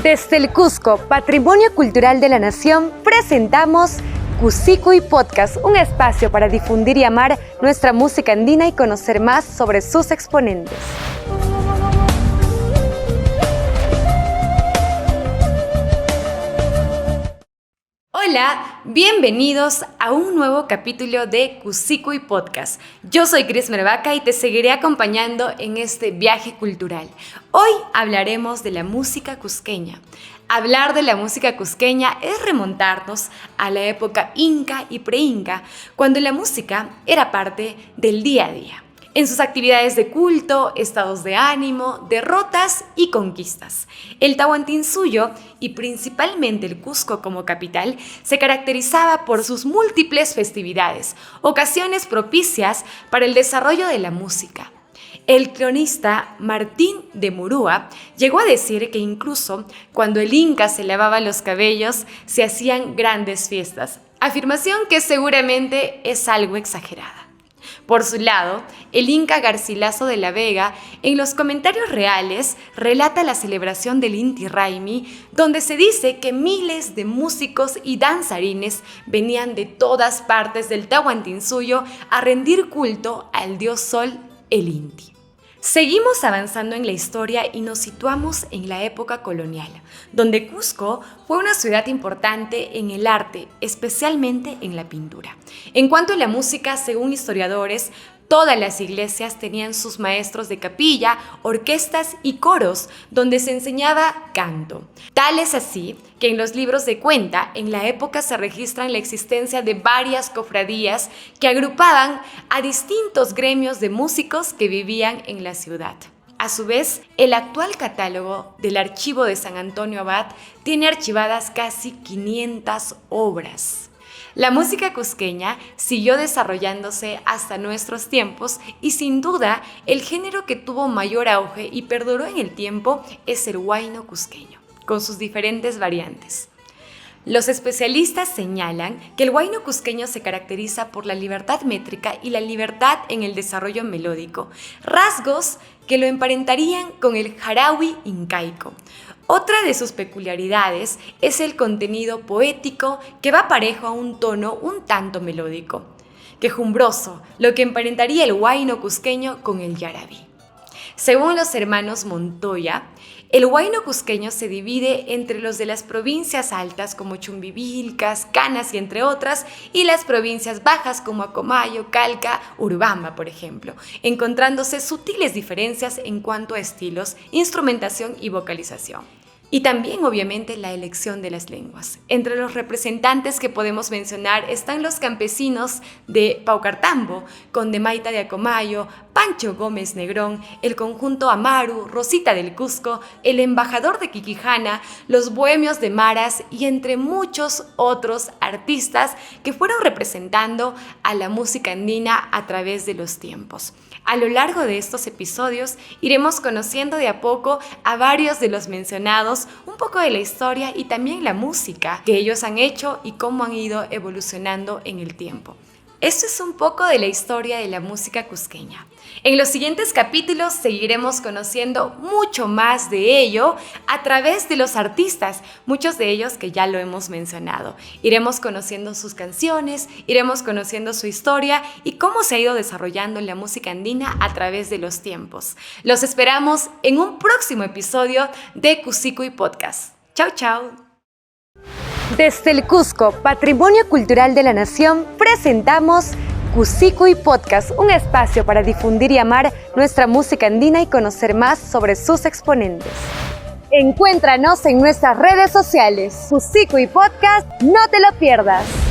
Desde el Cusco, Patrimonio Cultural de la Nación, presentamos Cusicuy Podcast, un espacio para difundir y amar nuestra música andina y conocer más sobre sus exponentes. Hola, bienvenidos a un nuevo capítulo de Cusicuy Podcast. Yo soy Cris Mervaca y te seguiré acompañando en este viaje cultural. Hoy hablaremos de la música cusqueña. Hablar de la música cusqueña es remontarnos a la época inca y preinca, cuando la música era parte del día a día, en sus actividades de culto, estados de ánimo, derrotas y conquistas. El Tahuantinsuyo, y principalmente el Cusco como capital, se caracterizaba por sus múltiples festividades, ocasiones propicias para el desarrollo de la música. El cronista Martín de Murúa llegó a decir que incluso cuando el Inca se lavaba los cabellos, se hacían grandes fiestas, afirmación que seguramente es algo exagerada. Por su lado, el Inca Garcilaso de la Vega, en los comentarios reales, relata la celebración del Inti Raymi, donde se dice que miles de músicos y danzarines venían de todas partes del Tahuantinsuyo a rendir culto al dios Sol, el Inti. Seguimos avanzando en la historia y nos situamos en la época colonial, donde Cusco fue una ciudad importante en el arte, especialmente en la pintura. En cuanto a la música, según historiadores, todas las iglesias tenían sus maestros de capilla, orquestas y coros donde se enseñaba canto. Tal es así que en los libros de cuenta, en la época se registran la existencia de varias cofradías que agrupaban a distintos gremios de músicos que vivían en la ciudad. A su vez, el actual catálogo del Archivo de San Antonio Abad tiene archivadas casi 500 obras. La música cusqueña siguió desarrollándose hasta nuestros tiempos y sin duda el género que tuvo mayor auge y perduró en el tiempo es el huayno cusqueño, con sus diferentes variantes. Los especialistas señalan que el huayno cusqueño se caracteriza por la libertad métrica y la libertad en el desarrollo melódico, rasgos que lo emparentarían con el jarawi incaico. Otra de sus peculiaridades es el contenido poético que va parejo a un tono un tanto melódico, quejumbroso, lo que emparentaría el huayno cusqueño con el yarabí. Según los hermanos Montoya, el huayno cusqueño se divide entre los de las provincias altas como Chumbivilcas, Canas y entre otras, y las provincias bajas como Acomayo, Calca, Urubamba, por ejemplo, encontrándose sutiles diferencias en cuanto a estilos, instrumentación y vocalización. Y también, obviamente, la elección de las lenguas. Entre los representantes que podemos mencionar están los campesinos de Paucartambo, Condemaita de Acomayo, Pancho Gómez Negrón, el conjunto Amaru, Rosita del Cusco, el embajador de Quiquijana, los bohemios de Maras y entre muchos otros artistas que fueron representando a la música andina a través de los tiempos. A lo largo de estos episodios iremos conociendo de a poco a varios de los mencionados, un poco de la historia y también la música que ellos han hecho y cómo han ido evolucionando en el tiempo. Esto es un poco de la historia de la música cusqueña. En los siguientes capítulos seguiremos conociendo mucho más de ello a través de los artistas, muchos de ellos que ya lo hemos mencionado. Iremos conociendo sus canciones, iremos conociendo su historia y cómo se ha ido desarrollando la música andina a través de los tiempos. Los esperamos en un próximo episodio de Cusicuy Podcast. Chau, chau. Desde el Cusco, Patrimonio Cultural de la Nación, presentamos Cusicuy Podcast, un espacio para difundir y amar nuestra música andina y conocer más sobre sus exponentes. Encuéntranos en nuestras redes sociales. Cusicuy Podcast, no te lo pierdas.